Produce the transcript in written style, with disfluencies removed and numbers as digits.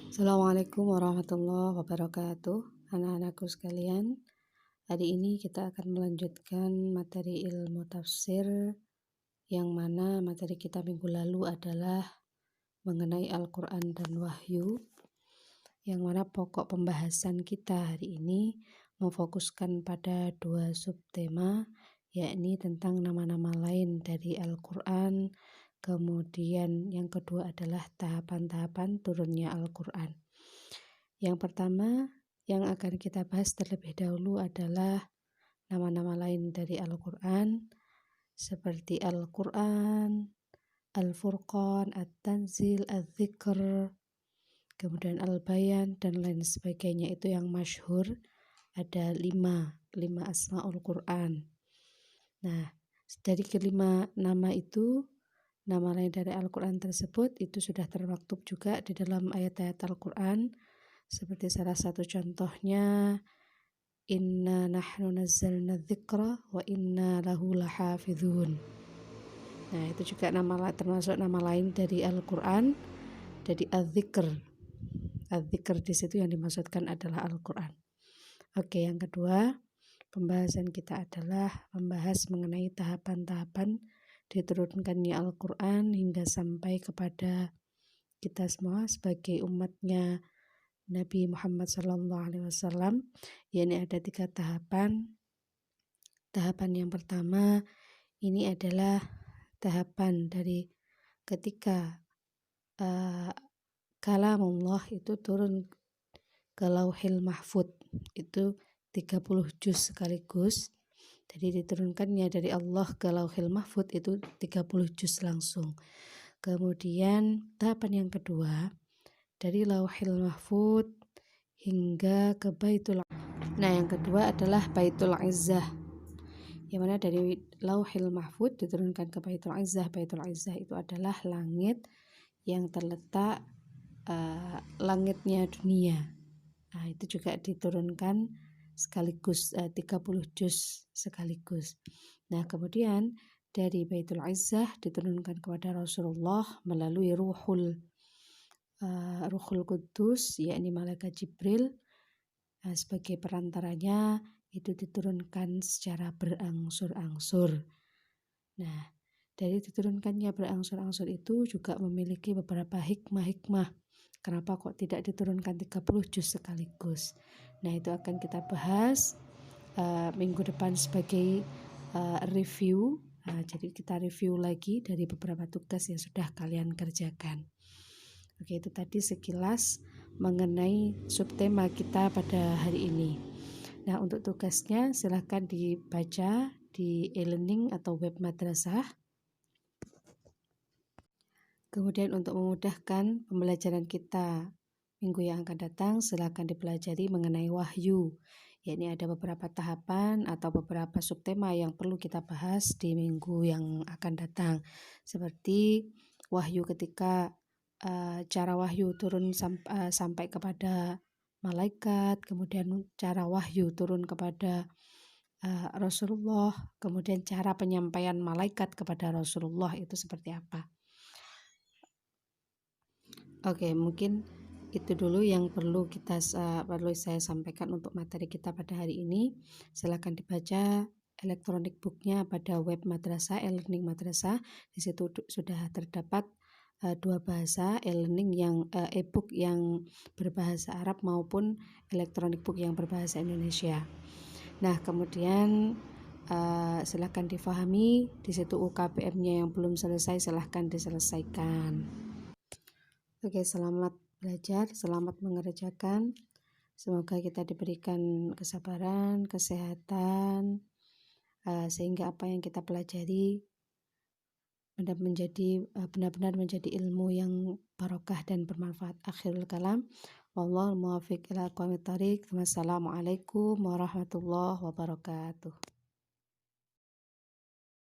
Assalamualaikum warahmatullahi wabarakatuh. Anak-anakku sekalian, hari ini kita akan melanjutkan materi ilmu tafsir, yang mana materi kita minggu lalu adalah mengenai Al-Quran dan Wahyu, yang mana pokok pembahasan kita hari ini memfokuskan pada dua subtema, yakni tentang nama-nama lain dari Al-Quran. Kemudian yang kedua adalah tahapan-tahapan turunnya Al-Quran. Yang pertama yang akan kita bahas terlebih dahulu adalah nama-nama lain dari Al-Quran, seperti Al-Quran, Al-Furqan, At-Tanzil, Al-Dzikr, kemudian Al-Bayan, dan lain sebagainya. Itu yang masyhur, ada lima asmaul Quran. Nah, dari kelima nama itu, nama lain dari Al-Quran tersebut itu sudah termaktub juga di dalam ayat-ayat Al-Quran, seperti salah satu contohnya, Inna nahnu nazzalna dzikra wa inna lahu lahafidhun. Nah, itu juga termasuk nama lain dari Al-Quran, dari Al-Dzikr. Al-Dzikr di situ yang dimaksudkan adalah Al-Quran. Oke, yang kedua, pembahasan kita adalah membahas mengenai tahapan-tahapan diturunkannya Al-Quran hingga sampai kepada kita semua sebagai umatnya Nabi Muhammad SAW, yakni ada 3 tahapan. Tahapan yang pertama ini adalah tahapan dari ketika kalamullah itu turun ke Lauhil Mahfud, itu 30 juz sekaligus. Jadi diturunkannya dari Allah ke Lauhil Mahfud itu 30 juz langsung. Kemudian tahapan yang kedua, dari Lauhil Mahfud hingga ke Baitul. Nah, yang kedua adalah Baitul Izzah, yang mana dari Lauhil Mahfud diturunkan ke Baitul Izzah. Baitul Izzah itu adalah langit yang terletak langitnya dunia. Nah, itu juga diturunkan sekaligus 30 juz sekaligus. Nah, kemudian dari Baitul Izzah diturunkan kepada Rasulullah melalui Ruhul Qudus, yakni malaikat Jibril, sebagai perantaranya, itu diturunkan secara berangsur-angsur. Nah, dari diturunkannya berangsur-angsur itu juga memiliki beberapa hikmah-hikmah. Kenapa kok tidak diturunkan 30 juz sekaligus? Nah, itu akan kita bahas minggu depan sebagai review. Jadi kita review lagi dari beberapa tugas yang sudah kalian kerjakan. Oke, itu tadi sekilas mengenai subtema kita pada hari ini. Nah, untuk tugasnya silahkan dibaca di e-learning atau web madrasah. Kemudian untuk memudahkan pembelajaran kita minggu yang akan datang, silahkan dipelajari mengenai wahyu. Yakni ada beberapa tahapan atau beberapa subtema yang perlu kita bahas di minggu yang akan datang. Seperti wahyu ketika cara wahyu turun sampai kepada malaikat, kemudian cara wahyu turun kepada Rasulullah, kemudian cara penyampaian malaikat kepada Rasulullah itu seperti apa. Oke, mungkin itu dulu yang perlu saya sampaikan untuk materi kita pada hari ini. Silakan dibaca elektronik booknya pada web madrasah, e-learning madrasah. Di situ sudah terdapat 2 bahasa, e-learning yang e-book yang berbahasa Arab maupun elektronik book yang berbahasa Indonesia. Nah, kemudian silahkan difahami. Di situ UKBM-nya yang belum selesai silahkan diselesaikan. Oke, selamat belajar, selamat mengerjakan. Semoga kita diberikan kesabaran, kesehatan, sehingga apa yang kita pelajari benar-benar menjadi ilmu yang barokah dan bermanfaat. Akhirul kalam, wallahul muwaffiq ila aqwamit thoriq. Wassalamualaikum warahmatullahi wabarakatuh.